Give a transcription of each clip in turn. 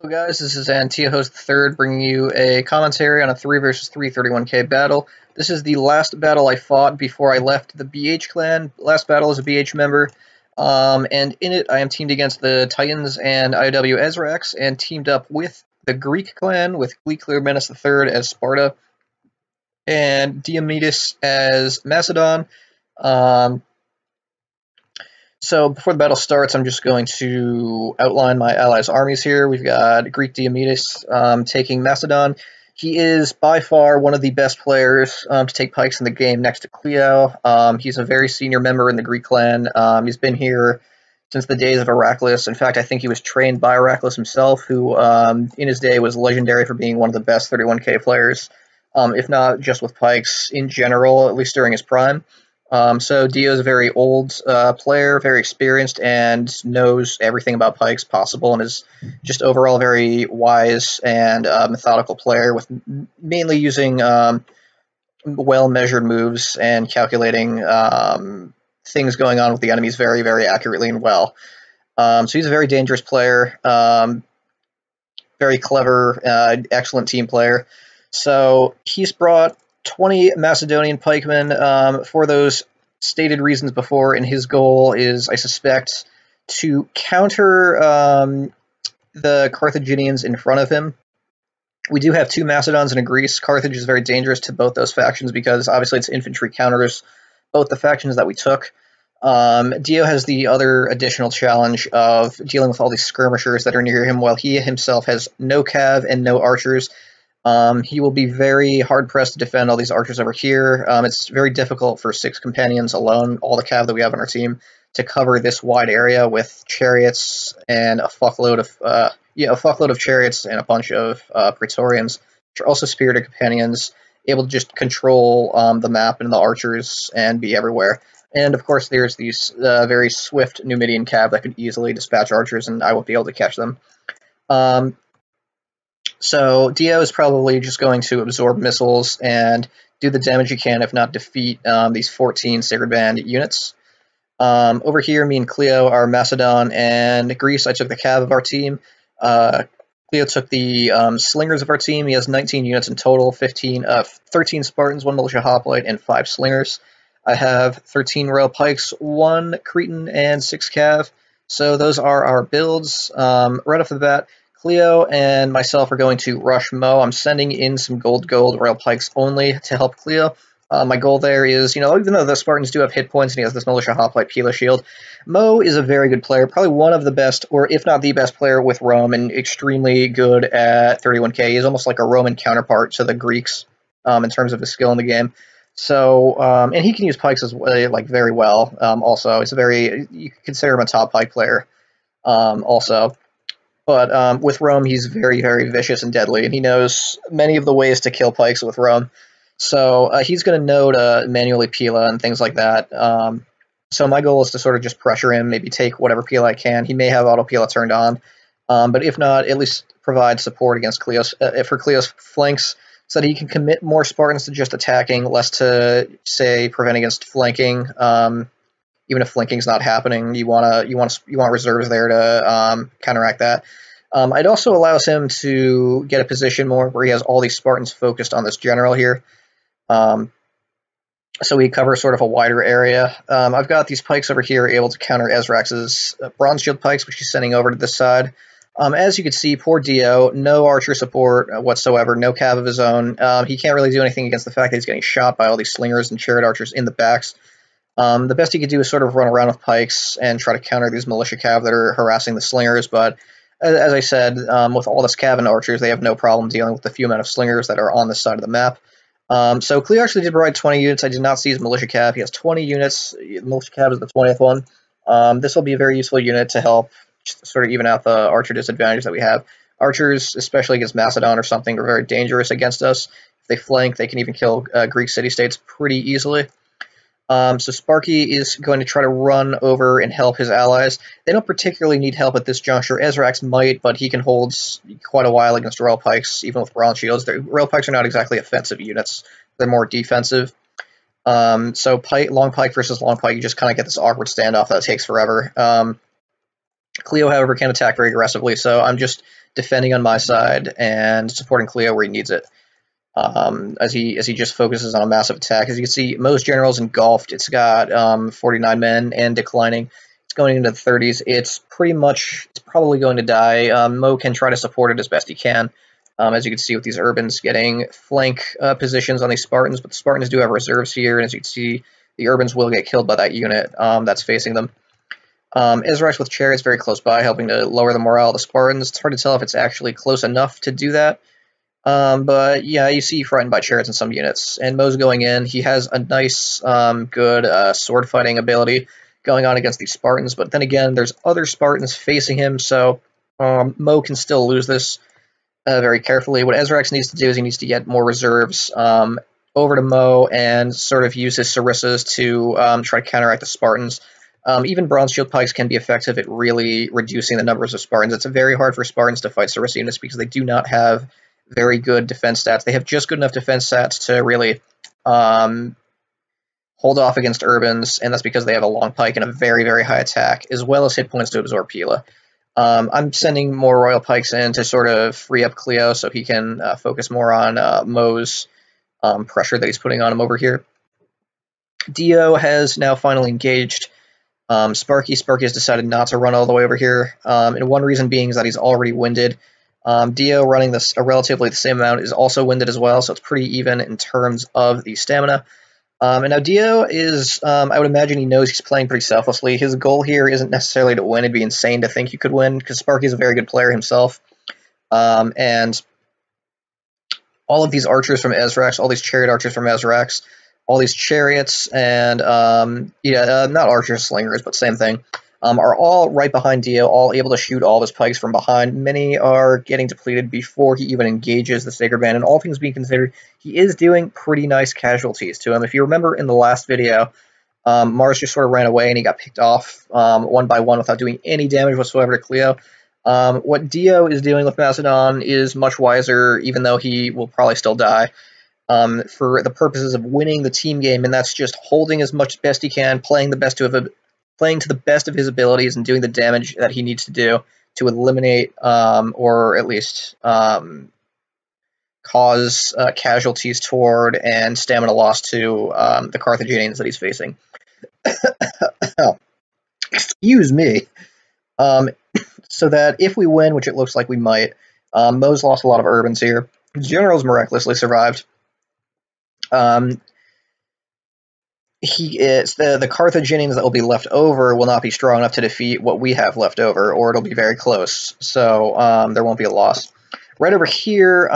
Hello guys, this is Antiochos III bringing you a commentary on a 3 versus 3 31k battle. This is the last battle I fought before I left the BH clan. Last battle as a BH member, and in it I am teamed against the Titans and IW Ezrax, and teamed up with the Greek clan with Menace III as Sparta, and Diomedes as Macedon. So before the battle starts, I'm just going to outline my allies' armies here. We've got Greek Diomedes taking Macedon. He is by far one of the best players to take pikes in the game next to Cleo. He's a very senior member in the Greek clan. He's been here since the days of Heraclius. In fact, I think he was trained by Heraclius himself, who in his day was legendary for being one of the best 31k players, if not just with pikes in general, at least during his prime. So Dio is a very old player, very experienced, and knows everything about pikes possible, and is just overall very wise and methodical player, with mainly using well-measured moves and calculating things going on with the enemies very, very accurately and well. So he's a very dangerous player, very clever, excellent team player. So he's brought 20 Macedonian pikemen for those stated reasons before, and his goal is, I suspect, to counter the Carthaginians in front of him. We do have two Macedons and a Greece. Carthage is very dangerous to both those factions because obviously its infantry counters both the factions that we took. Dio has the other additional challenge of dealing with all these skirmishers that are near him, while he himself has no cav and no archers. He will be very hard-pressed to defend all these archers over here. It's very difficult for 6 companions alone, all the cav that we have on our team, to cover this wide area with chariots and a fuckload of chariots and a bunch of Praetorians, which are also spirited companions, able to just control the map and the archers and be everywhere. And of course, there's these very swift Numidian cav that could easily dispatch archers, and I won't be able to catch them. So Dio is probably just going to absorb missiles and do the damage he can, if not defeat these 14 Sacred Band units. Over here, me and Cleo are Macedon and Greece. I took the cav of our team. Cleo took the slingers of our team. He has 19 units in total, 13 Spartans, 1 militia hoplite, and 5 slingers. I have 13 rail pikes, 1 Cretan, and 6 cav. So those are our builds. Right off the bat, Cleo and myself are going to rush Mo. I'm sending in some gold rail pikes only to help Cleo. My goal there is, even though the Spartans do have hit points and he has this militia hoplite Pila shield, Mo is a very good player, probably one of the best, or if not the best player with Rome, and extremely good at 31k. He's almost like a Roman counterpart to the Greeks in terms of his skill in the game. So, and he can use pikes as very well. Also, you can consider him a top pike player. Also. But with Rome, he's very, very vicious and deadly, and he knows many of the ways to kill pikes with Rome. So he's going to know to manually Pila and things like that. So my goal is to sort of just pressure him, maybe take whatever Pila I can. He may have auto Pila turned on, but if not, at least provide support against Cleo's for Cleo's flanks, so that he can commit more Spartans to just attacking, less to, say, prevent against flanking. Even if flanking's not happening, you want reserves there to counteract that. It also allows him to get a position more where he has all these Spartans focused on this general here. So we cover sort of a wider area. I've got these pikes over here able to counter Ezrax's bronze shield pikes, which he's sending over to this side. As you can see, poor Dio, no archer support whatsoever, no cav of his own. He can't really do anything against the fact that he's getting shot by all these slingers and chariot archers in the backs. The best he could do is sort of run around with pikes and try to counter these militia cav that are harassing the slingers, but as I said, with all this cav and archers, they have no problem dealing with the few amount of slingers that are on this side of the map. So Cleo actually did provide 20 units. I did not see his militia cav. He has 20 units. Militia cav is the 20th one. This will be a very useful unit to help sort of even out the archer disadvantage that we have. Archers, especially against Macedon or something, are very dangerous against us. If they flank, they can even kill Greek city-states pretty easily. So Sparky is going to try to run over and help his allies. They don't particularly need help at this juncture. Ezrax might, but he can hold quite a while against rail pikes, even with bronze shields. Rail pikes are not exactly offensive units. They're more defensive. So long pike versus long pike, you just kind of get this awkward standoff that takes forever. Cleo, however, can attack very aggressively, so I'm just defending on my side and supporting Cleo where he needs it. As he just focuses on a massive attack. As you can see, most generals engulfed. It's got 49 men and declining. It's going into the 30s. It's probably going to die. Mo can try to support it as best he can. As you can see with these urbans getting flank positions on these Spartans, but the Spartans do have reserves here, and as you can see, the urbans will get killed by that unit that's facing them. Ezrax with chariots very close by, helping to lower the morale of the Spartans. It's hard to tell if it's actually close enough to do that. But yeah, you see frightened by chariots in some units. And Mo's going in. He has a nice, good sword fighting ability going on against these Spartans. But then again, there's other Spartans facing him, so Mo can still lose this very carefully. What Ezrax needs to do is he needs to get more reserves over to Mo and sort of use his sarissas to try to counteract the Spartans. Even bronze shield pikes can be effective at really reducing the numbers of Spartans. It's very hard for Spartans to fight sarissa units because they do not have very good defense stats. They have just good enough defense stats to really hold off against urbans, and that's because they have a long pike and a very, very high attack, as well as hit points to absorb Pila. I'm sending more royal pikes in to sort of free up Cleo so he can focus more on Mo's pressure that he's putting on him over here. Dio has now finally engaged Sparky. Sparky has decided not to run all the way over here, and one reason being is that he's already winded. Dio running this relatively the same amount is also winded as well, so it's pretty even in terms of the stamina. And now Dio is, I would imagine he knows he's playing pretty selflessly. His goal here isn't necessarily to win. It'd be insane to think you could win, because Sparky's a very good player himself. And all of these archers from Ezrax, all these chariot archers from Ezrax, all these chariots, and, not archers, slingers, but same thing, are all right behind Dio, all able to shoot all of his pikes from behind. Many are getting depleted before he even engages the Sacred Band, and all things being considered, he is doing pretty nice casualties to him. If you remember in the last video, Mars just sort of ran away and he got picked off one by one without doing any damage whatsoever to Cleo. What Dio is doing with Macedon is much wiser, even though he will probably still die, for the purposes of winning the team game, and that's just holding as much best he can, playing to the best of his abilities and doing the damage that he needs to do to eliminate or at least cause casualties toward and stamina loss to the Carthaginians that he's facing. Excuse me. So that if we win, which it looks like we might, Mo's lost a lot of urbans here. His generals miraculously survived. The Carthaginians that will be left over will not be strong enough to defeat what we have left over, or it'll be very close. So there won't be a loss. Right over here,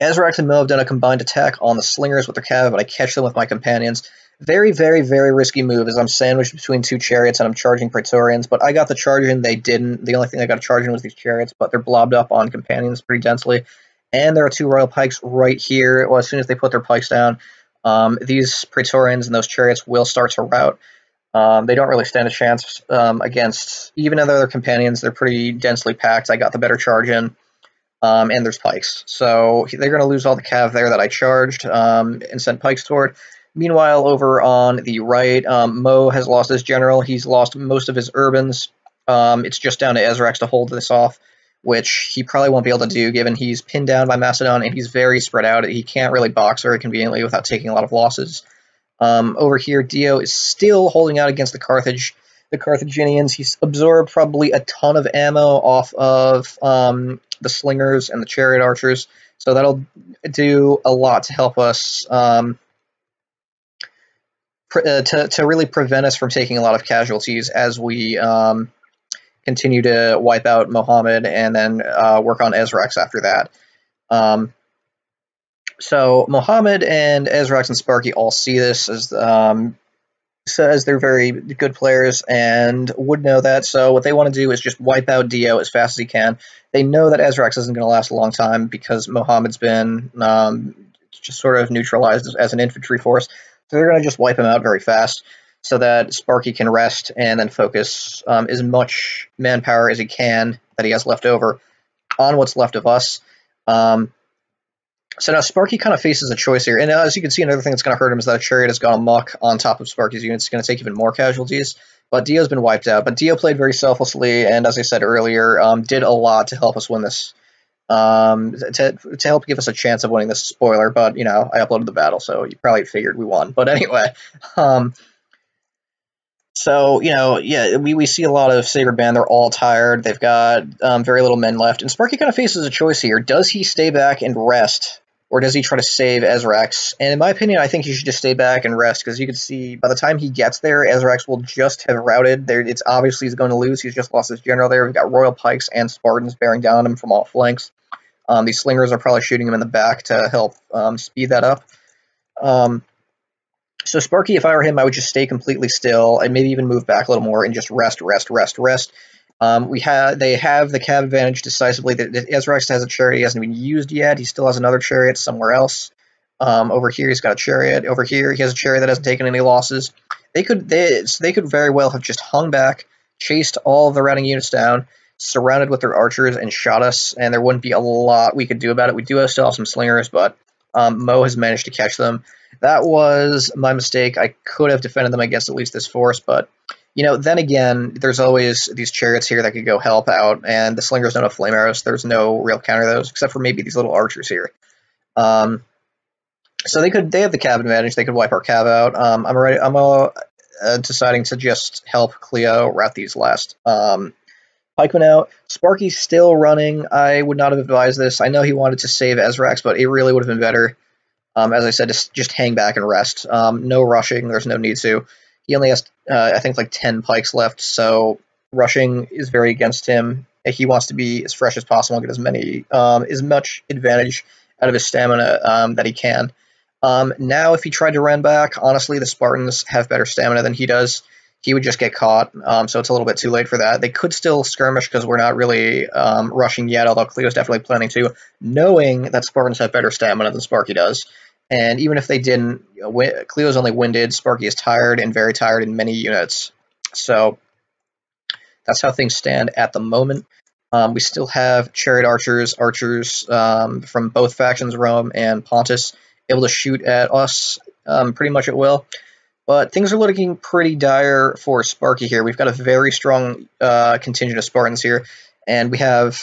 Ezrax and Mo have done a combined attack on the slingers with their cav, but I catch them with my companions. Very, very, very risky move, as I'm sandwiched between two chariots and I'm charging Praetorians, but I got the charge in, they didn't. The only thing I got a charge in was these chariots, but they're blobbed up on companions pretty densely. And there are two royal pikes right here. Well, as soon as they put their pikes down, these Praetorians and those chariots will start to rout. They don't really stand a chance against even other companions. They're pretty densely packed. I got the better charge in, and there's pikes. So they're going to lose all the cav there that I charged and sent pikes toward. Meanwhile, over on the right, Mo has lost his general. He's lost most of his urbans. It's just down to Ezrax to hold this off, which he probably won't be able to do given he's pinned down by Macedon and he's very spread out. He can't really box very conveniently without taking a lot of losses. Over here, Dio is still holding out against the Carthaginians. He's absorbed probably a ton of ammo off of the slingers and the chariot archers, so that'll do a lot to help us to really prevent us from taking a lot of casualties as we continue to wipe out Mohammed and then work on Ezrax after that. So Mohammed and Ezrax and Sparky all see this as they're very good players and would know that. So what they want to do is just wipe out Dio as fast as he can. They know that Ezrax isn't going to last a long time because Mohammed's been just sort of neutralized as an infantry force. So they're going to just wipe him out very fast so that Sparky can rest and then focus as much manpower as he can that he has left over on what's left of us. So now Sparky kind of faces a choice here. And as you can see, another thing that's going to hurt him is that a chariot has gone amok on top of Sparky's units. It's going to take even more casualties But Dio's been wiped out. But Dio played very selflessly, and as I said earlier, did a lot to help us win this. To help give us a chance of winning this. Spoiler, but you know, I uploaded the battle, so you probably figured we won. But anyway, so, you know, yeah, we see a lot of Sacred Band. They're all tired. They've got very little men left. And Sparky kind of faces a choice here. Does he stay back and rest, or does he try to save Ezrax? And in my opinion, I think he should just stay back and rest, because you can see by the time he gets there, Ezrax will just have routed. There, it's obviously he's going to lose. He's just lost his general there. We've got Royal Pikes and Spartans bearing down on him from all flanks. These slingers are probably shooting him in the back to help speed that up. So Sparky, if I were him, I would just stay completely still and maybe even move back a little more and just rest. They have the cab advantage decisively. Ezrax has a chariot he hasn't even used yet. He still has another chariot somewhere else. Over here, he's got a chariot. Over here, he has a chariot that hasn't taken any losses. They could very well have just hung back, chased all of the routing units down, surrounded with their archers, and shot us, and there wouldn't be a lot we could do about it. We do still have some slingers, but Mo has managed to catch them. That was my mistake. I could have defended them against at least this force, but, you know, then again, there's always these chariots here that could go help out, and the slingers don't have flame arrows. There's no real counter to those, except for maybe these little archers here. So they have the cab advantage. They could wipe our cab out. I'm deciding to just help Cleo route these last pikemen out. Sparky's still running. I would not have advised this. I know he wanted to save Ezrax, but it really would have been better, as I said, just hang back and rest. No rushing. There's no need to. He only has, I think, like 10 pikes left, so rushing is very against him. He wants to be as fresh as possible and get as much advantage out of his stamina that he can. Now, if he tried to run back, honestly, the Spartans have better stamina than he does. He would just get caught, so it's a little bit too late for that. They could still skirmish because we're not really rushing yet, although Cleo's definitely planning to, knowing that Spartans have better stamina than Sparky does. And even if they didn't, Cleo's only winded, Sparky is tired and very tired in many units. So that's how things stand at the moment. We still have chariot archers from both factions, Rome and Pontus, able to shoot at us pretty much at will. But things are looking pretty dire for Sparky here. We've got a very strong contingent of Spartans here, and we have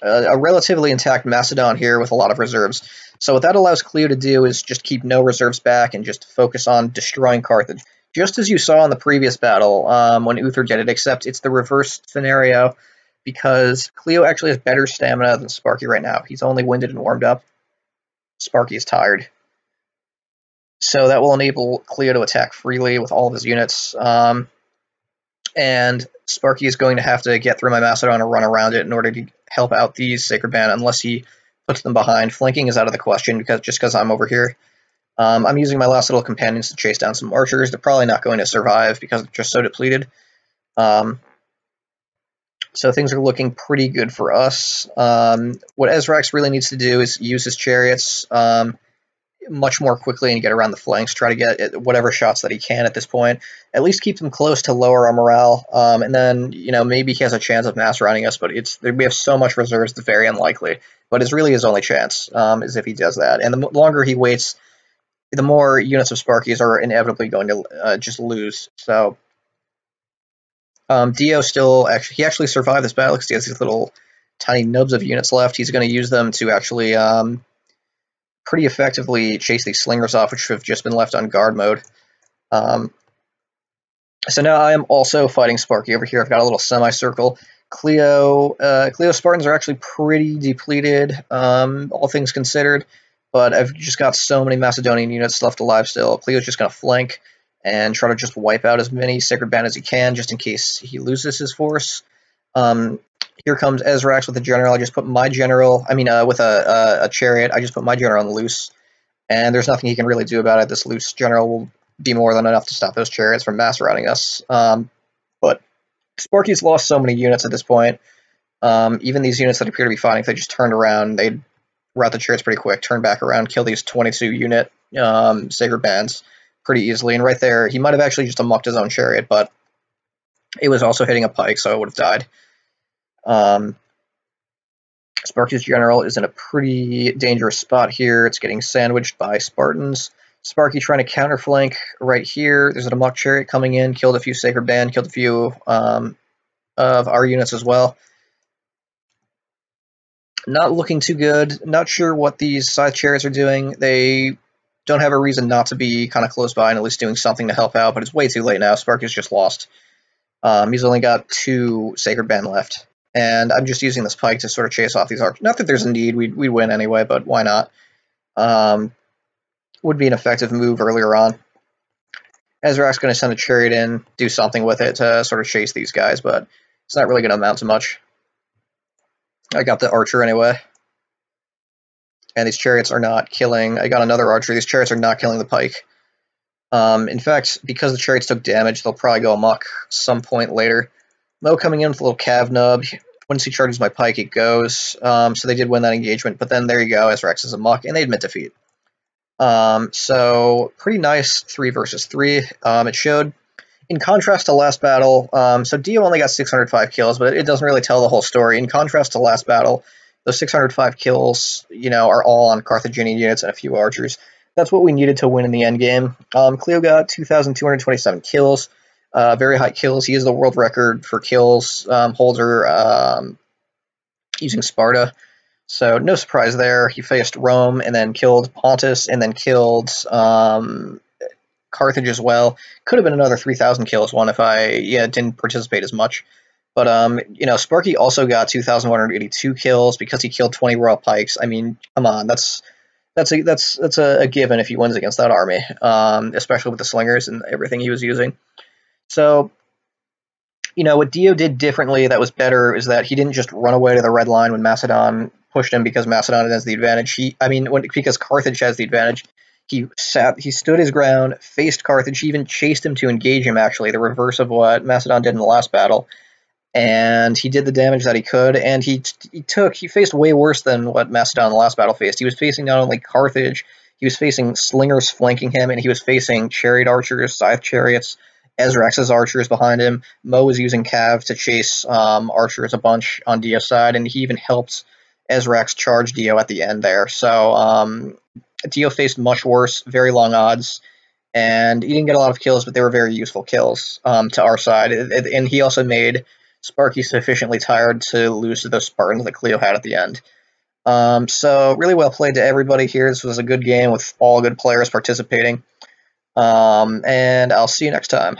a relatively intact Macedon here with a lot of reserves. So what that allows Cleo to do is just keep no reserves back and just focus on destroying Carthage. Just as you saw in the previous battle when Uther did it, except it's the reverse scenario because Cleo actually has better stamina than Sparky right now. He's only winded and warmed up. Sparky is tired. So that will enable Cleo to attack freely with all of his units. And Sparky is going to have to get through my Macedon or run around it in order to help out these Sacred Band unless he puts them behind. Flanking is out of the question because I'm over here. I'm using my last little companions to chase down some archers. They're probably not going to survive because they're just so depleted. So things are looking pretty good for us. What Ezrax really needs to do is use his chariots much more quickly and get around the flanks, try to get whatever shots that he can at this point, at least keep them close to lower our morale, and then, you know, maybe he has a chance of mass routing us, but we have so much reserves, it's very unlikely, but it's really his only chance, is if he does that, and the longer he waits, the more units of Sparkies are inevitably going to just lose. So Dio he actually survived this battle because he has these little tiny nubs of units left. He's going to use them to actually pretty effectively chase these slingers off, which have just been left on guard mode. So now I am also fighting Sparky over here. I've got a little semicircle. Cleo Spartans are actually pretty depleted, all things considered, but I've just got so many Macedonian units left alive still. Cleo's just going to flank and try to just wipe out as many Sacred Band as he can, just in case he loses his force. Here comes Ezrax with a general. I just put my general, with a chariot, I just put my general on the loose, and there's nothing he can really do about it. This loose general will be more than enough to stop those chariots from mass routing us. But Sparky's lost so many units at this point. Even these units that appear to be fighting, if they just turned around, they'd route the chariots pretty quick, turn back around, kill these 22-unit Sacred Bands pretty easily. And right there, he might have actually just amoked his own chariot, but it was also hitting a pike, so it would have died. Sparky's general is in a pretty dangerous spot here. It's getting sandwiched by Spartans. Sparky trying to counterflank right here. There's an Amok Chariot coming in, killed a few Sacred Band, killed a few of our units as well. Not looking too good. Not sure what these Scythe Chariots are doing. They don't have a reason not to be kind of close by and at least doing something to help out, but it's way too late now. Sparky's just lost. He's only got 2 Sacred Band left. And I'm just using this pike to sort of chase off these archers. Not that there's a need, we'd win anyway, but why not? Would be an effective move earlier on. Ezrak's going to send a chariot in, do something with it to sort of chase these guys, but it's not really going to amount to much. I got the archer anyway. And these chariots are not killing. I got another archer. These chariots are not killing the pike. In fact, because the chariots took damage, they'll probably go amok some point later. Mo coming in with a little cav nub. Once he charges my pike, it goes. So they did win that engagement, but then there you go, Ezrax is amok, and they admit defeat. So pretty nice 3 versus 3. It showed, in contrast to last battle, so Dio only got 605 kills, but it doesn't really tell the whole story. In contrast to last battle, those 605 kills, are all on Carthaginian units and a few archers. That's what we needed to win in the end game. Cleo got 2,227 kills, very high kills. He is the world record for kills holder using Sparta. So no surprise there. He faced Rome and then killed Pontus and then killed Carthage as well. Could have been another 3,000 kills one if I didn't participate as much. But Sparky also got 2,182 kills because he killed 20 royal pikes. I mean, come on, that's a given if he wins against that army, especially with the slingers and everything he was using. So, what Dio did differently that was better is that he didn't just run away to the red line when Macedon pushed him because Macedon has the advantage. Because Carthage has the advantage. He stood his ground, faced Carthage, he even chased him to engage him, actually, the reverse of what Macedon did in the last battle. And he did the damage that he could, and he faced way worse than what Macedon in the last battle faced. He was facing not only Carthage, he was facing slingers flanking him, and he was facing chariot archers, scythe chariots, Ezrax's archers behind him. Mo was using cav to chase archers a bunch on Dio's side, and he even helped Ezrax charge Dio at the end there. So Dio faced much worse, very long odds, and he didn't get a lot of kills, but they were very useful kills to our side. And he also made Sparky sufficiently tired to lose to those Spartans that Cleo had at the end. So really well played to everybody here. This was a good game with all good players participating. And I'll see you next time.